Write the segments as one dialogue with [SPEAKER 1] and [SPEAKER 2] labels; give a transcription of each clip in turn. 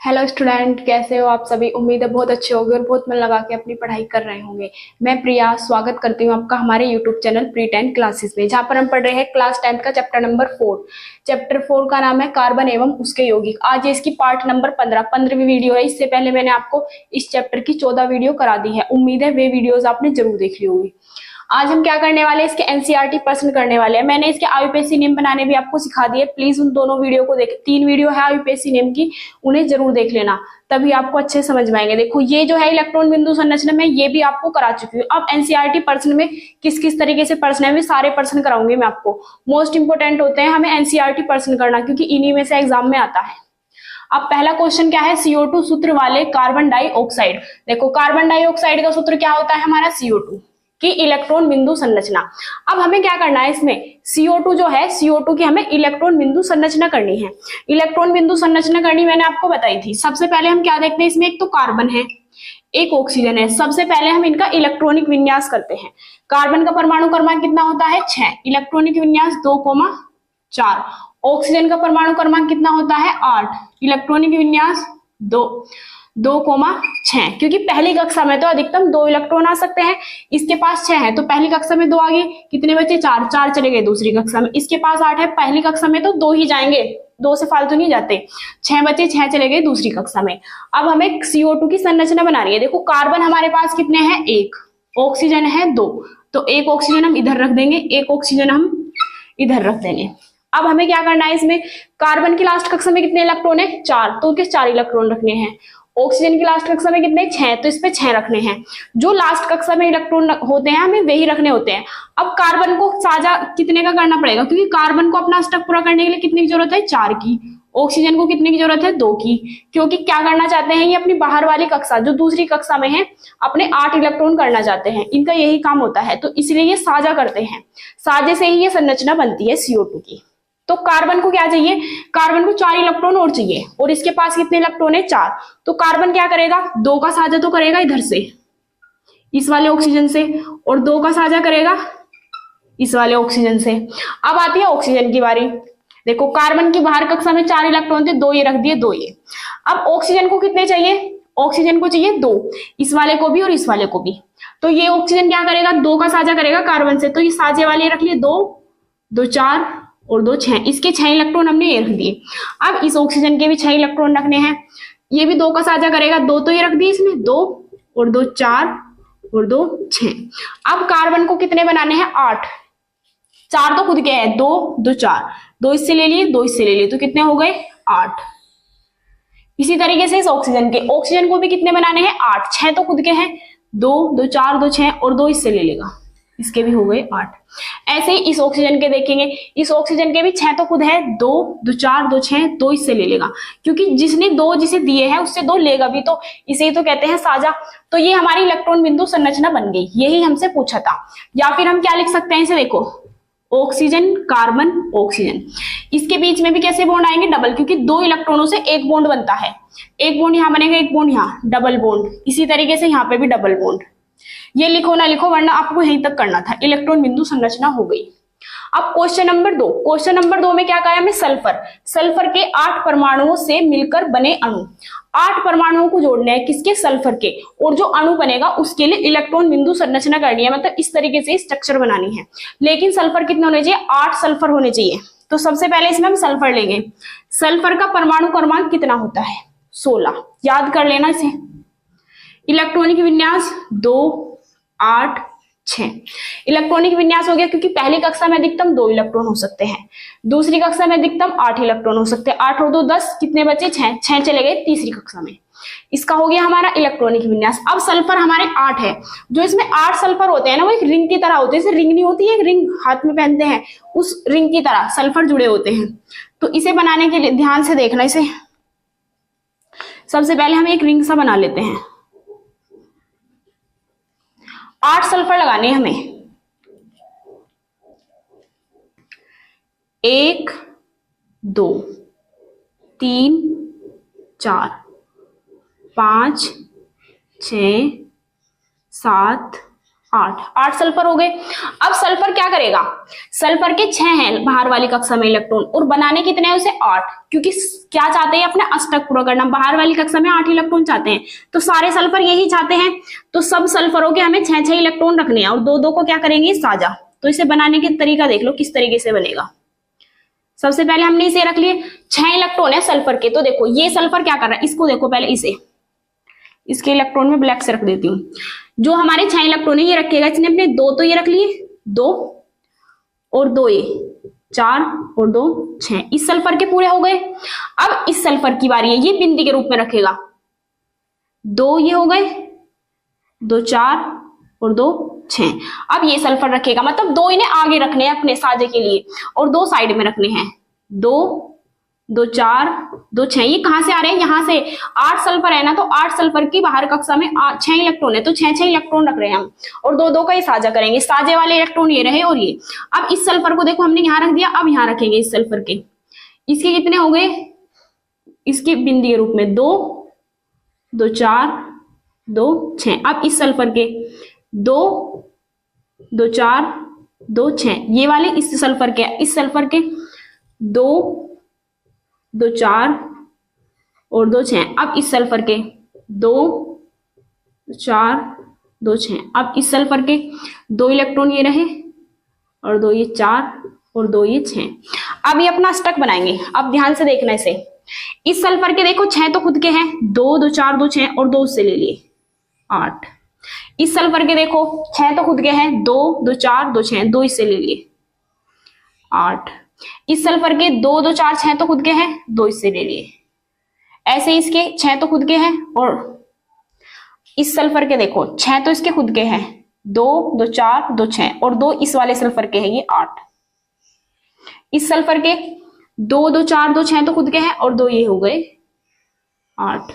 [SPEAKER 1] Hello student, कैसे हो आप सभी। उम्मीद है बहुत अच्छे होंगे और बहुत मन लगा के अपनी पढ़ाई कर रहे होंगे। मैं प्रिया स्वागत करती हूँ आपका हमारे यूट्यूब चैनल प्री 10 क्लासेस में, जहाँ पर हम पढ़ रहे हैं क्लास 10 का चैप्टर नंबर 4। चैप्टर 4 का नाम है कार्बन एवं उसके यौगिक। आज इसकी पार्ट नंबर 15वीं वीडियो है। इससे पहले मैंने आपको इस चैप्टर की 14 वीडियो करा दी है। उम्मीद है वे वीडियोज आपने जरूर देख ली होगी। आज हम क्या करने वाले हैं, इसके एनसीईआरटी प्रश्न करने वाले हैं। मैंने इसके आईयूपीएससी नेम बनाने भी आपको सिखा दिए। प्लीज उन दोनों वीडियो को देख, 3 वीडियो है आईयूपीएससी नेम की, उन्हें जरूर देख लेना, तभी आपको अच्छे समझ में आएंगे। देखो ये जो है इलेक्ट्रॉन बिंदु संरचना में, ये भी आपको करा चुकी हूँ। अब एनसीईआरटी प्रश्न में किस किस तरीके से प्रश्न है, वे सारे प्रश्न कराऊंगी मैं आपको। मोस्ट इंपोर्टेंट होते हैं हमें एनसीईआरटी प्रश्न करना, क्योंकि इन्हीं में से एग्जाम में आता है। अब पहला क्वेश्चन क्या है, CO2 सूत्र वाले कार्बन डाइऑक्साइड। देखो कार्बन डाइऑक्साइड का सूत्र क्या होता है हमारा, CO2 की इलेक्ट्रॉन बिंदु संरचना। अब हमें क्या करना है, इसमें CO2 जो है, CO2 की हमें इलेक्ट्रॉन बिंदु संरचना करनी है। इलेक्ट्रॉन बिंदु संरचना करनी मैंने आपको बताई थी। सबसे पहले हम क्या देखते हैं, इसमें एक तो कार्बन है, एक ऑक्सीजन है। सबसे पहले हम इनका इलेक्ट्रॉनिक विन्यास करते हैं। कार्बन का परमाणु क्रमांक कितना होता है, 6। इलेक्ट्रॉनिक विन्यास 2,4। ऑक्सीजन का परमाणु क्रमांक कितना होता है, 8। इलेक्ट्रॉनिक विन्यास 2,6। क्योंकि पहली कक्षा में तो अधिकतम 2 इलेक्ट्रॉन आ सकते हैं, इसके पास 6 है तो पहली कक्षा में 2 आ गए, कितने बचे, 4 चले गए दूसरी कक्षा में। इसके पास 8 है, पहली कक्षा में तो 2 ही जाएंगे, 2 से फालतू नहीं जाते। 6 बचे, 6 चले गए दूसरी कक्षा में। अब हमें CO2 की संरचना बनानी है। देखो कार्बन हमारे पास कितने हैं, 1। ऑक्सीजन है 2, तो एक ऑक्सीजन हम इधर रख देंगे, एक ऑक्सीजन हम इधर रख देंगे। अब हमें क्या करना है, इसमें कार्बन की लास्ट कक्षा में कितने इलेक्ट्रॉन है, 4, तो किस 4 इलेक्ट्रॉन रखने हैं। ऑक्सीजन की लास्ट कक्षा में कितने, 6, तो इस पे 6 रखने हैं। जो लास्ट कक्षा में इलेक्ट्रॉन होते हैं हमें वही रखने होते हैं। अब कार्बन को साझा कितने का करना पड़ेगा, क्योंकि कार्बन को अपना स्टक पूरा करने के लिए कितने की जरूरत है, 4 की। ऑक्सीजन को कितने की जरूरत है, 2 की। क्योंकि क्या करना चाहते हैं ये, अपनी बाहर वाली कक्षा जो दूसरी कक्षा में है, अपने 8 इलेक्ट्रॉन करना चाहते हैं। इनका यही काम होता है, तो इसलिए ये साझा करते हैं। साझे से ही ये संरचना बनती है CO2 की। तो कार्बन को क्या चाहिए, कार्बन को 4 इलेक्ट्रॉन और चाहिए, और इसके पास कितने इलेक्ट्रॉन है, 4। तो कार्बन क्या करेगा, 2 का साझा तो करेगा इधर से, इस वाले ऑक्सीजन से, और 2 का साझा करेगा इस वाले ऑक्सीजन से। अब आती है ऑक्सीजन की बारी। देखो कार्बन की बाहर कक्षा में 4 इलेक्ट्रॉन थे, 2 ये रख दिए, 2 ये। अब ऑक्सीजन को कितने चाहिए, ऑक्सीजन को चाहिए 2, इस वाले को भी और इस वाले को भी। तो ये ऑक्सीजन क्या करेगा, 2 का साझा करेगा कार्बन से, तो ये साझे वाले रख लिए 2, 2 4 और 2 6। इसके 6 इलेक्ट्रॉन हमने ये रख दिए। अब इस ऑक्सीजन के भी 6 इलेक्ट्रॉन रखने हैं, ये भी 2 का साझा करेगा, 2 तो ये रख दिए इसमें, 2 और 2 4 और 2 6। अब कार्बन को कितने बनाने हैं, 8। 4 तो खुद के हैं, 2 2 4, 2 इससे ले लिए, 2 इससे ले लिए, तो कितने हो गए, 8। इसी तरीके से इस ऑक्सीजन को भी कितने बनाने हैं, 8। 6 तो खुद के हैं, 2 2 4 2 6 और 2 इससे ले लेगा, इसके भी हो गए 8। ऐसे ही इस ऑक्सीजन के देखेंगे, इस ऑक्सीजन के भी 6 तो खुद है, 2 2 4 2 6, 2 इससे ले लेगा, क्योंकि जिसने 2 जिसे दिए हैं उससे 2 लेगा भी, तो इसे ही तो कहते हैं साझा। तो ये हमारी इलेक्ट्रॉन बिंदु संरचना बन गई, यही हमसे पूछा था। या फिर हम क्या लिख सकते हैं इसे, देखो ऑक्सीजन कार्बन ऑक्सीजन, इसके बीच में भी कैसे बॉन्ड आएंगे, डबल, क्योंकि 2 इलेक्ट्रॉनों से एक बॉन्ड बनता है। एक बॉन्ड यहां बनेगा, एक बॉन्ड यहाँ, डबल बॉन्ड। इसी तरीके से यहाँ पे भी डबल बॉन्ड। ये लिखो ना लिखो, वरना आपको यहीं तक करना था। इलेक्ट्रॉन बिंदु संरचना हो गई। अब क्वेश्चन नंबर 2। क्वेश्चन नंबर 2 में क्या कहा है हमें, सल्फर। सल्फर के 8 परमाणुओं से मिलकर बने अणु। 8 परमाणुओं को जोड़ने हैं, किसके, सल्फर के, और जो अणु बनेगा उसके लिए इलेक्ट्रॉन बिंदु संरचना करनी है, मतलब इस तरीके से स्ट्रक्चर बनानी है। लेकिन सल्फर कितने होने चाहिए, 8 सल्फर होने चाहिए। तो सबसे पहले इसमें हम सल्फर लेंगे। सल्फर का परमाणु क्रमांक कितना होता है, 16। याद कर लेना इसे। इलेक्ट्रॉनिक विन्यास 2 8 6। इलेक्ट्रॉनिक विन्यास हो गया, क्योंकि पहली कक्षा में अधिकतम 2 इलेक्ट्रॉन हो सकते हैं, दूसरी कक्षा में अधिकतम 8 इलेक्ट्रॉन हो सकते हैं। 8 और 2 10, कितने बचे, 6। 6 चले गए तीसरी कक्षा में। इसका हो गया हमारा इलेक्ट्रॉनिक विन्यास। अब सल्फर हमारे 8 है। जो इसमें 8 सल्फर होते हैं ना, वो एक रिंग की तरह होते हैं। जैसे रिंग नहीं होती है, एक रिंग हाथ में पहनते हैं, उस रिंग की तरह सल्फर जुड़े होते हैं। तो इसे बनाने के लिए ध्यान से देखना, इसे सबसे पहले हम एक रिंग सा बना लेते हैं। 8 सल्फर लगाने हैं हमें। 1 2 3 4 5 6 7 8, 8 सल्फर हो गए। अब सल्फर क्या करेगा, सल्फर के 6 हैं बाहर वाली कक्षा में इलेक्ट्रॉन, और बनाने कितने हैं उसे 8, क्योंकि क्या चाहते हैं अपने अष्टक पूरा करना, बाहर वाली कक्षा में 8 इलेक्ट्रॉन चाहते हैं, तो सारे सल्फर यही चाहते हैं, तो सब सल्फरों के हमें 6 इलेक्ट्रॉन रखने हैं और 2 को क्या करेंगे साझा। तो इसे बनाने के तरीका देख लो किस तरीके से बनेगा। सबसे पहले हमने इसे रख लिए, 6 इलेक्ट्रॉन है सल्फर के, तो देखो ये सल्फर क्या कर रहा है, इसको देखो पहले, इसे, इसके इलेक्ट्रॉन में ब्लैक से रख देती हूँ। जो हमारे 6 इलेक्ट्रॉन है ये रखेगा, इसने अपने 2 तो ये रख लिए, 2 और 2 ये 4 और 2 6, इस सल्फर के पूरे हो गए। अब इस सल्फर की बारी है, ये बिंदी के रूप में रखेगा, 2 ये हो गए, 2 4 और 2 6। अब ये सल्फर रखेगा, मतलब 2 इन्हें आगे रखने हैं अपने साझे के लिए और 2 साइड में रखने हैं, 2 2 4 2 6। ये कहां से आ रहे हैं, यहां से। 8 सल्फर है ना, तो 8 सल्फर की बाहर कक्षा में 6 इलेक्ट्रॉन है, तो 6 इलेक्ट्रॉन रख रहे हैं हम, और 2 का ही साझा करेंगे, साझे वाले इलेक्ट्रॉन ये रहे और ये। अब इस सल्फर को देखो हमने यहां रख दिया, अब यहां रखेंगे इस सल्फर के, इसके कितने हो गए, इसके बिंदी के रूप में 2 2 4 2 6। अब इस सल्फर के 2 2 4 2 6, ये वाले इस सल्फर के, इस सल्फर के 2 2 4 और 2 6। अब इस सल्फर के 2 4 2 6। अब इस सल्फर के 2 इलेक्ट्रॉन ये रहे और 2 ये 4 और 2 ये 6। अब ये अपना स्टक बनाएंगे। अब ध्यान से देखना इसे, इस सल्फर के देखो 6 तो खुद के हैं, 2 2 4 2 6 और 2 उससे ले लिए 8। इस सल्फर के देखो 6 तो खुद के हैं, 2 2 4 2 6, 2 इससे ले लिए 8। इस सल्फर के 2 2 4 6 तो खुद के हैं, 2 इससे ले लिए। ऐसे इसके 6 तो खुद के हैं, और इस सल्फर के देखो 6 तो इसके खुद के हैं, 2 2 4 2 6 और 2 इस वाले सल्फर के हैं, ये 8। इस सल्फर के 2 2 4 2 6 तो खुद के हैं और 2 ये हो गए 8।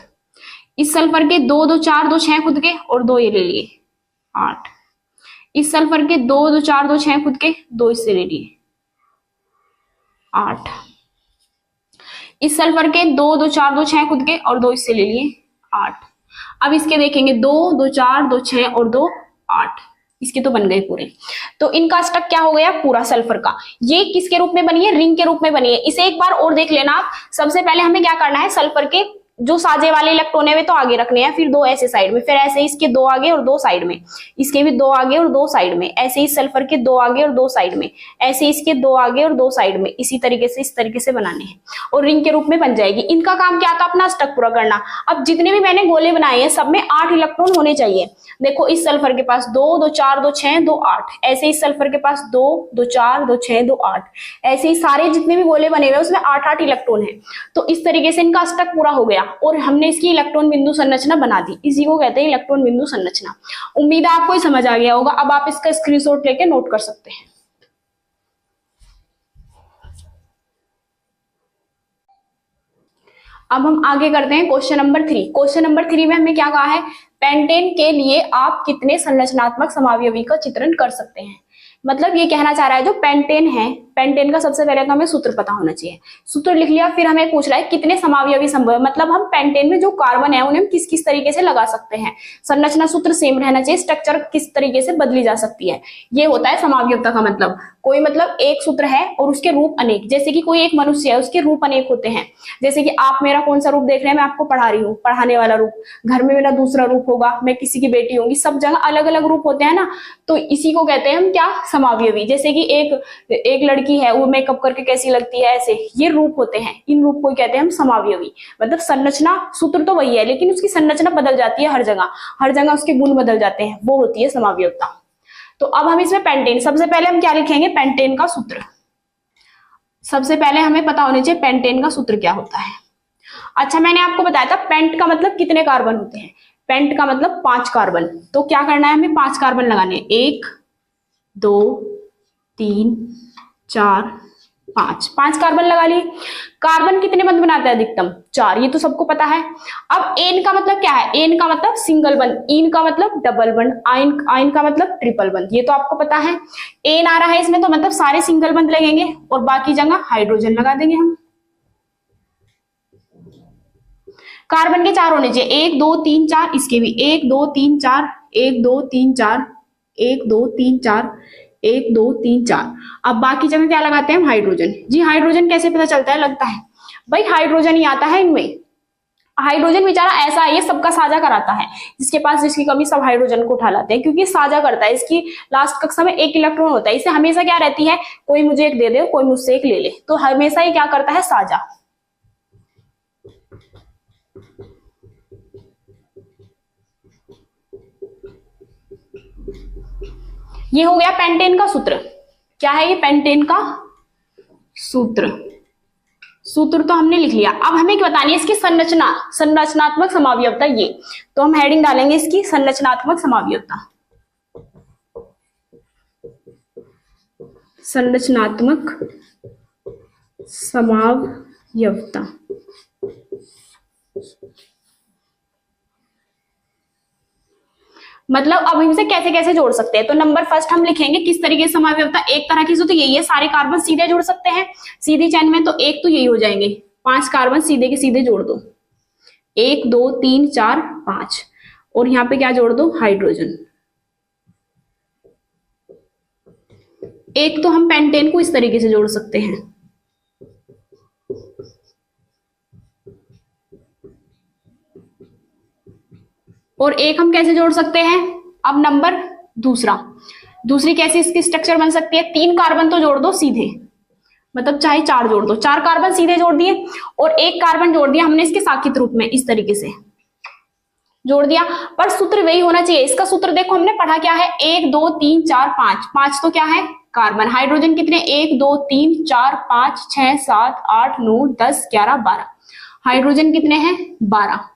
[SPEAKER 1] इस सल्फर के 2 2 4 2 6 खुद के और 2 ये ले लिए 8। इस सल्फर के 2 2 4 2 6 खुद के, 2 इससे ले लिए 8। इस सल्फर के 2 2 4 2 6 खुद के और 2 इससे ले लिए 8। अब इसके देखेंगे 2 2 4 2 6 और 2 8, इसके तो बन गए पूरे। तो इनका स्टक क्या हो गया पूरा सल्फर का। ये किसके रूप में बनी है, रिंग के रूप में बनी है। इसे एक बार और देख लेना आप। सबसे पहले हमें क्या करना है, सल्फर के जो साजे वाले इलेक्ट्रॉन है वे तो आगे रखने हैं, फिर 2 ऐसे साइड में, फिर ऐसे इसके 2 आगे और 2 साइड में, इसके भी 2 आगे और 2 साइड में, ऐसे ही सल्फर के 2 आगे और 2 साइड में, ऐसे इसके 2 आगे और 2 साइड में, इसी तरीके से इस तरीके से बनाने हैं और रिंग के रूप में बन जाएगी। इनका काम क्या था, अपना स्टक पूरा करना। अब जितने भी मैंने गोले बनाए हैं सब में 8 इलेक्ट्रॉन होने चाहिए। देखो इस सल्फर के पास 2 2 4 2 6 2 8, ऐसे इस सल्फर के पास 2 2 4 2 6 2 8, ऐसे ही सारे जितने भी गोले बने हुए उसमें 8 इलेक्ट्रॉन है। तो इस तरीके से इनका स्टक पूरा हो गया और हमने इसकी इलेक्ट्रॉन बिंदु संरचना बना दी। इसी को कहते हैं इलेक्ट्रॉन बिंदु संरचना। उम्मीद है आपको समझ आ गया होगा। अब आप इसका स्क्रीनशॉट लेके नोट कर सकते हैं। अब हम आगे करते हैं क्वेश्चन नंबर 3। क्वेश्चन नंबर 3 में हमें क्या कहा है, पेंटेन के लिए आप कितने संरचनात्मक समावयवी का चित्रण कर सकते हैं। मतलब ये कहना चाह रहा है जो पेंटेन है, पेंटेन का सबसे पहले तो हमें सूत्र पता होना चाहिए। सूत्र लिख लिया, फिर हमें पूछ रहा है कितने समावयवी संभव है। मतलब हम पेंटेन में जो कार्बन है उन्हें हम किस किस तरीके से लगा सकते हैं। संरचना सूत्र सेम रहना चाहिए, स्ट्रक्चर किस तरीके से बदली जा सकती है। ये होता है समावयवता का मतलब। कोई मतलब एक सूत्र है और उसके रूप अनेक, जैसे कि कोई एक मनुष्य है उसके रूप अनेक होते हैं। जैसे कि आप मेरा कौन सा रूप देख रहे हैं, मैं आपको पढ़ा रही हूँ, पढ़ाने वाला रूप, घर में मेरा दूसरा रूप होगा, मैं किसी की बेटी होंगी, सब जगह अलग अलग रूप होते हैं ना। तो इसी को कहते हैं हम क्या, समावयवी। जैसे कि एक लड़की है वो मेकअप करके कैसी लगती है, ऐसे ये रूप होते हैं, इन रूप को कहते हैं हम समावयवी। मतलब संरचना सूत्र तो वही है लेकिन उसकी संरचना बदल जाती है, हर जगह उसके गुण बदल जाते हैं, वो होती है समावयवता। तो अब हम इसमें पेंटेन, सबसे पहले हम क्या लिखेंगे, पेंटेन का सूत्र। सबसे पहले हमें पता होना चाहिए पेंटेन का सूत्र क्या होता है। अच्छा, मैंने आपको बताया था पेंट का मतलब कितने कार्बन होते हैं। पेंट का मतलब 5 कार्बन। तो क्या करना है, हमें 5 कार्बन लगाने हैं। 1 2 3 4 5 कार्बन लगा लिए। कार्बन कितने बंध बनाता है अधिकतम, 4, ये तो सबको पता है। अब एन का मतलब क्या है, एन का मतलब सिंगल बंध, इन का मतलब डबल बंध, आइन का मतलब ट्रिपल बंध, ये तो आपको पता है। एन आ रहा है इसमें तो मतलब सारे सिंगल बंध लगेंगे और बाकी जगह हाइड्रोजन लगा देंगे हम। कार्बन के 4 होने चाहिए, 1 2 3 4, इसके भी 1 2 3 4, 1 2 3 4 1 2 3 4, 1 2 3 4। अब बाकी जगह क्या लगाते हैं हम? हाइड्रोजन। जी हाइड्रोजन कैसे पता चलता है? लगता है भाई हाइड्रोजन ही आता है इनमें। हाइड्रोजन बेचारा ऐसा है, ये सबका साझा कराता है, जिसके पास जिसकी कमी सब हाइड्रोजन को उठा लाते हैं, क्योंकि साझा करता है। इसकी लास्ट कक्षा में 1 इलेक्ट्रॉन होता है, इसे हमेशा क्या रहती है? कोई मुझे एक दे दे, कोई मुझसे एक ले ले, तो हमेशा ये क्या करता है? साझा। ये हो गया पेंटेन का सूत्र। क्या है ये? पेंटेन का सूत्र। सूत्र तो हमने लिख लिया। अब हमें क्या बतानी है? इसकी संरचना, संरचनात्मक समावयवता। ये तो हम हेडिंग डालेंगे इसकी संरचनात्मक समावयवता। संरचनात्मक समावयवता। मतलब अब इनसे कैसे कैसे जोड़ सकते हैं? तो नंबर फर्स्ट हम लिखेंगे किस तरीके से समावयवता। एक तरह की तो यही है, सारे कार्बन सीधे जोड़ सकते हैं सीधी चेन में, तो एक तो यही हो जाएंगे, 5 कार्बन सीधे के सीधे जोड़ दो, 1 2 3 4 5, और यहां पे क्या जोड़ दो? हाइड्रोजन। एक तो हम पेंटेन को इस तरीके से जोड़ सकते हैं, और एक हम कैसे जोड़ सकते हैं? अब नंबर दूसरी कैसे इसकी स्ट्रक्चर बन सकती है? 3 कार्बन तो जोड़ दो सीधे, मतलब चाहे 4 जोड़ दो, 4 कार्बन सीधे जोड़ दिए, और 1 कार्बन जोड़ दिया हमने इसके साकित रूप में, इस तरीके से जोड़ दिया। पर सूत्र वही होना चाहिए। इसका सूत्र देखो हमने पढ़ा क्या है? 1 2 3 4 5, 5 तो क्या है? कार्बन। हाइड्रोजन कितने? 1 2 3 4 5 6 7 8 9 10 11 12। हाइड्रोजन कितने हैं? 12।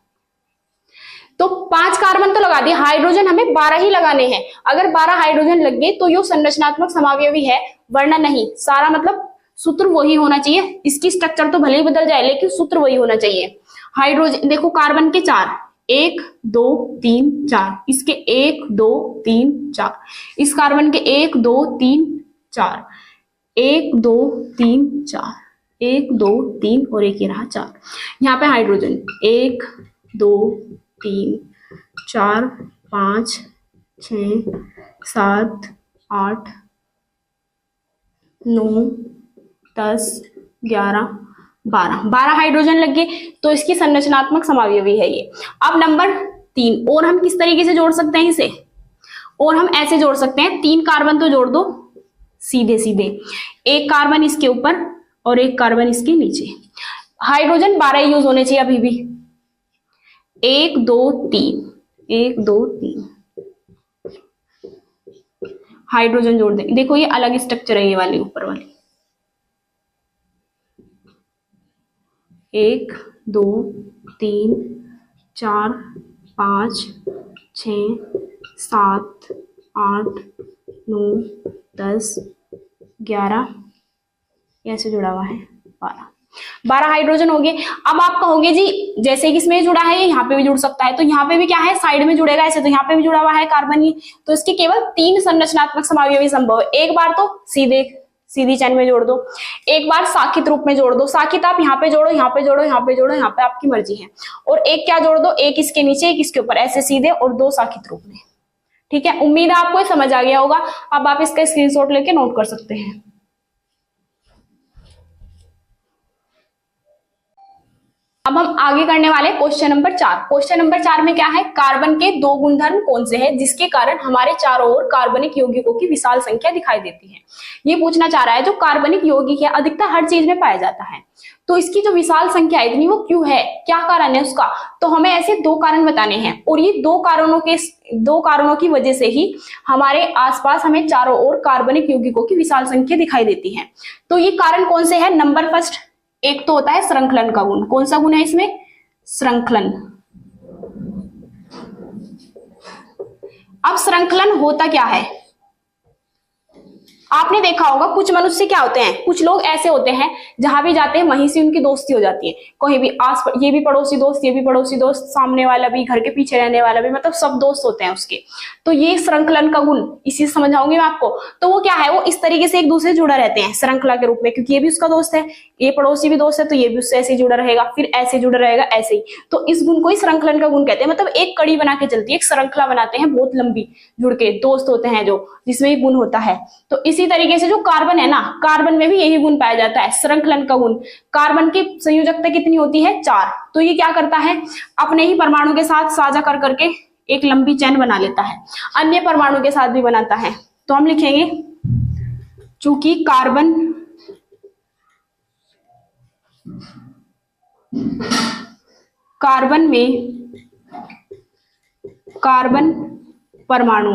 [SPEAKER 1] तो 5 कार्बन तो लगा दिए, हाइड्रोजन हमें 12 ही लगाने हैं। अगर 12 हाइड्रोजन लग गए तो यो संरचनात्मक समावयवी है, वरना नहीं। सारा मतलब सूत्र वही होना चाहिए। इसकी स्ट्रक्चर तो भले ही बदल जाए, लेकिन सूत्र वही होना चाहिए। हाइड्रोजन देखो, कार्बन के 4, 1 2 3 4, इसके 1 2 3 4, इस कार्बन के 1 2 3 4, 1 2 3 4, 1 2 3, और एक ये रहा 4। यहाँ पे हाइड्रोजन 1 2 3 4 5 6 7 8 9 10 11 12 हाइड्रोजन लग गए, तो इसकी संरचनात्मक समावयवी है ये। अब नंबर 3, और हम किस तरीके से जोड़ सकते हैं इसे? और हम ऐसे जोड़ सकते हैं, 3 कार्बन तो जोड़ दो सीधे सीधे, 1 कार्बन इसके ऊपर और 1 कार्बन इसके नीचे। हाइड्रोजन 12 यूज होने चाहिए अभी भी। 1 2 3, 1 2 3 हाइड्रोजन जोड़ दें। देखो ये अलग स्ट्रक्चर है, ये वाली ऊपर वाली। 1 2 3 4 5 6 7 8 9 10 11, ऐसे जुड़ा हुआ है 12 हाइड्रोजन हो गए। अब आप कहोगे जी जैसे कि इसमें जुड़ा है, यहाँ पे भी जुड़ सकता है, तो यहाँ पे भी क्या है? साइड में जुड़ेगा ऐसे, तो यहाँ पे भी जुड़ा हुआ है कार्बन ही। तो इसके केवल 3 संरचनात्मक समावयवी संभव है। एक बार तो सीधी चैन में जोड़ दो, एक बार साकित रूप में जोड़ दो। साकित आप यहाँ पे जोड़ो, यहाँ पे जोड़ो, यहाँ पे जोड़ो, यहाँ पे आपकी मर्जी है। और एक क्या जोड़ दो? एक इसके नीचे, एक इसके ऊपर, ऐसे सीधे, और 2 साकित रूप में। ठीक है, उम्मीद है आपको समझ आ गया होगा। अब आप इसका स्क्रीनशॉट लेके नोट कर सकते हैं। अब हम आगे करने वाले क्वेश्चन नंबर 4। क्वेश्चन नंबर 4 में क्या है? कार्बन के 2 गुणधर्म कौन से हैं जिसके कारण हमारे चारों ओर कार्बनिक यौगिकों की विशाल संख्या दिखाई देती है। ये पूछना चाह रहा है, जो कार्बनिक यौगिक है अधिकतर हर चीज में पाया जाता है, तो इसकी जो विशाल संख्या है इतनी, वो क्यों है? क्या कारण है उसका? तो हमें ऐसे 2 कारण बताने हैं, और ये 2 कारणों की वजह से ही हमारे आसपास हमें चारों ओर कार्बनिक यौगिकों की विशाल संख्या दिखाई देती है। तो ये कारण कौन से है? नंबर फर्स्ट, एक तो होता है श्रृंखलन का गुण। कौन सा गुण है इसमें? श्रृंखलन। अब श्रृंखलन होता क्या है? आपने देखा होगा कुछ मनुष्य क्या होते हैं, कुछ लोग ऐसे होते हैं जहां भी जाते हैं वहीं से उनकी दोस्ती हो जाती है। कहीं भी ये भी पड़ोसी दोस्त, ये भी पड़ोसी दोस्त, सामने वाला भी, घर के पीछे रहने वाला भी, मतलब सब दोस्त होते हैं उसके। तो ये श्रृंखलन का गुण, इसी से समझाऊंगी मैं आपको। तो वो क्या है? वो इस तरीके से एक दूसरे से जुड़ा रहते हैं श्रृंखला के रूप में, क्योंकि ये भी उसका दोस्त है, ये पड़ोसी भी दोस्त है तो ये भी उससे ऐसे ही जुड़ा रहेगा, फिर ऐसे जुड़ा रहेगा, ऐसे ही। तो इस गुण को ही श्रृंखलन का गुण कहते हैं। मतलब एक कड़ी बना के चलती है, एक श्रृंखला बनाते हैं बहुत लंबी, जुड़ के दोस्त होते हैं जो, जिसमें ये गुण होता है। तो इसी तरीके से जो कार्बन है ना, कार्बन में भी यही गुण पाया जाता है, श्रृंखलन का गुण। कार्बन की संयोजकता कितनी होती है? 4। तो ये क्या करता है, अपने ही परमाणु के साथ साझा कर करके एक लंबी चेन बना लेता है, अन्य परमाणु के साथ भी बनाता है। तो हम लिखेंगे, चूंकि कार्बन में कार्बन परमाणु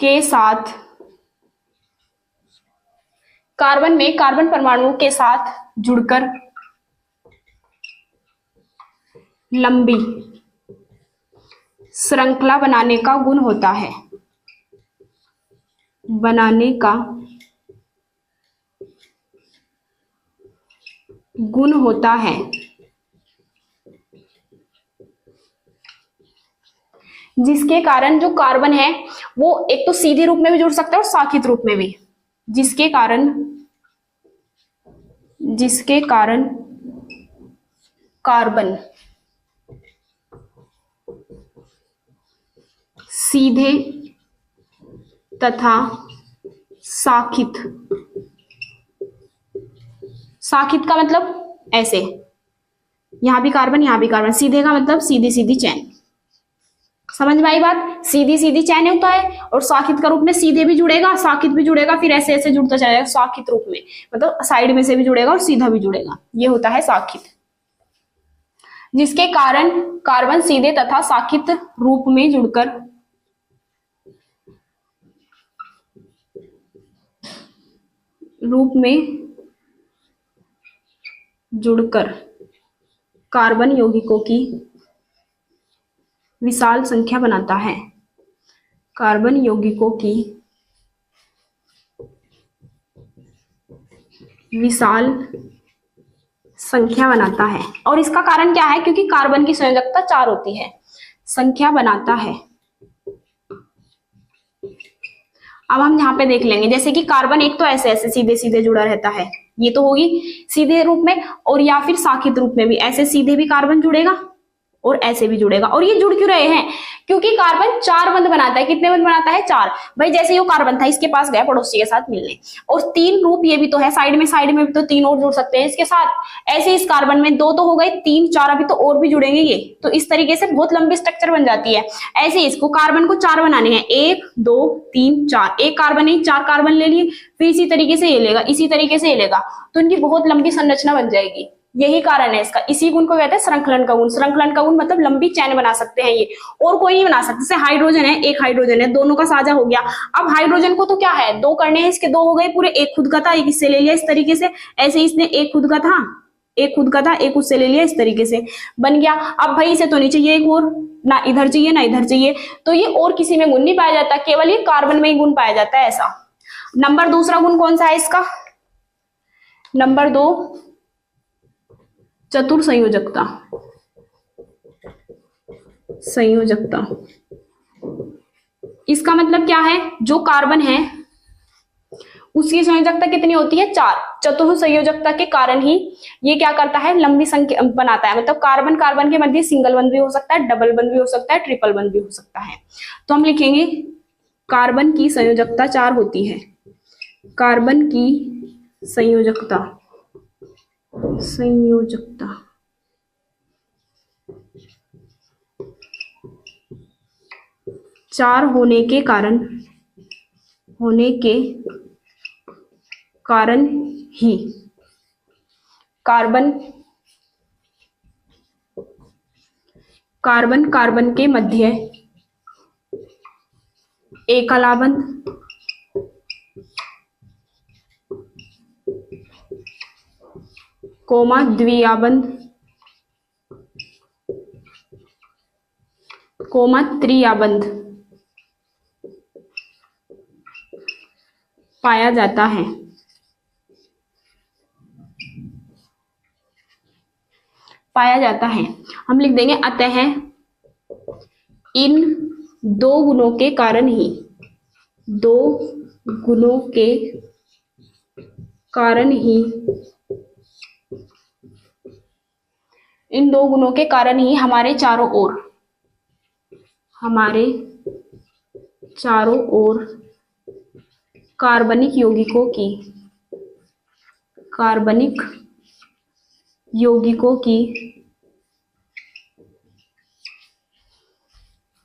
[SPEAKER 1] के साथ, कार्बन में कार्बन परमाणुओं के साथ जुड़कर लंबी श्रृंखला बनाने का गुण होता है, बनाने का गुण होता है। जिसके कारण जो कार्बन है वो एक तो सीधे रूप में भी जुड़ सकता है और शाखित रूप में भी। जिसके कारण कार्बन सीधे तथा शाखित, शाखित का मतलब ऐसे, यहां भी कार्बन यहां भी कार्बन, सीधे का मतलब सीधी सीधी चैन। समझ में आई बात? सीधी सीधी चैन होता है, और शाखित का रूप में सीधे भी जुड़ेगा, शाखित भी जुड़ेगा, फिर ऐसे ऐसे जुड़ता जाएगा शाखित रूप में, मतलब साइड में से भी जुड़ेगा और सीधा भी जुड़ेगा, ये होता है शाखित। जिसके कारण कार्बन सीधे तथा शाखित रूप में जुड़कर कार्बन यौगिकों की विशाल संख्या बनाता है, कार्बन यौगिकों की विशाल संख्या बनाता है। और इसका कारण क्या है? क्योंकि कार्बन की संयोजकता 4 होती है, संख्या बनाता है। अब हम यहाँ पे देख लेंगे, जैसे कि कार्बन एक तो ऐसे ऐसे सीधे सीधे जुड़ा रहता है, ये तो होगी सीधे रूप में, और या फिर शाखित रूप में भी, ऐसे सीधे भी कार्बन जुड़ेगा और ऐसे भी जुड़ेगा। और ये जुड़ क्यों रहे हैं? क्योंकि कार्बन 4 बंध बनाता है। कितने बंध बनाता है? 4। भाई जैसे ये कार्बन था, इसके पास गया पड़ोसी के साथ मिलने, और 3 रूप ये भी तो है, साइड में भी तो 3 और जुड़ सकते हैं इसके साथ। ऐसे इस कार्बन में 2 तो हो गए, 3 4 अभी तो और भी जुड़ेंगे ये, तो इस तरीके से बहुत लंबी स्ट्रक्चर बन जाती है। ऐसे इसको कार्बन को 4 बनाने हैं, 1 2 3 4, एक कार्बन है 4 कार्बन ले लिए, फिर इसी तरीके से ये लेगा, इसी तरीके से ये लेगा, तो इनकी बहुत लंबी संरचना बन जाएगी। यही कारण है इसका। इसी गुण को कहते हैं श्रृंखलन का गुण। श्रृंखलन का गुण मतलब लंबी चैन बना सकते हैं ये, और कोई नहीं बना सकता। जैसे हाइड्रोजन है, एक हाइड्रोजन है, दोनों का साझा हो गया। अब हाइड्रोजन को तो क्या है, 2 करने हैं, इसके 2 हो गए पूरे, एक खुद का था, एक इससे ले लिया, इस तरीके से। ऐसे इसने एक खुद का था, एक उससे ले लिया, इस तरीके से बन गया। अब भाई इसे तो नहीं चाहिए एक और, ना इधर चाहिए ना इधर चाहिए, तो ये और किसी में गुण नहीं पाया जाता, केवल ये कार्बन में ही गुण पाया जाता है, ऐसा। नंबर दूसरा गुण कौन सा है इसका? नंबर 2, चतुर संयोजकता। संयोजकता, इसका मतलब क्या है? जो कार्बन है उसकी संयोजकता कितनी होती है? 4। चतुर संयोजकता के कारण ही ये क्या करता है, लंबी संख्या बनाता है। मतलब कार्बन कार्बन के मध्य सिंगल बंध भी हो सकता है, डबल बंध भी हो सकता है, ट्रिपल बंध भी हो सकता है। तो हम लिखेंगे कार्बन की संयोजकता 4 होती है। कार्बन की संयोजकता 4 होने के कारण ही कार्बन कार्बन के मध्य एकला बंध, कोमा द्विया बंध, कोमा त्रिया बंध पाया जाता है। हम लिख देंगे अतः इन 2 गुणों के कारण ही, 2 गुणों के कारण ही, इन 2 गुणों के कारण ही हमारे चारों ओर कार्बनिक यौगिकों की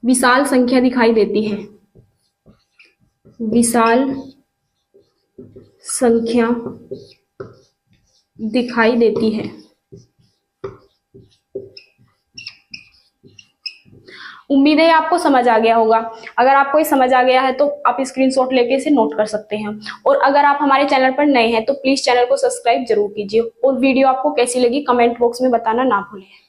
[SPEAKER 1] विशाल संख्या दिखाई देती है। विशाल संख्या दिखाई देती है। उम्मीद है आपको समझ आ गया होगा। अगर आपको ये समझ आ गया है तो आप स्क्रीनशॉट लेके इसे नोट कर सकते हैं। और अगर आप हमारे चैनल पर नए हैं तो प्लीज चैनल को सब्सक्राइब जरूर कीजिए। और वीडियो आपको कैसी लगी कमेंट बॉक्स में बताना ना भूलें।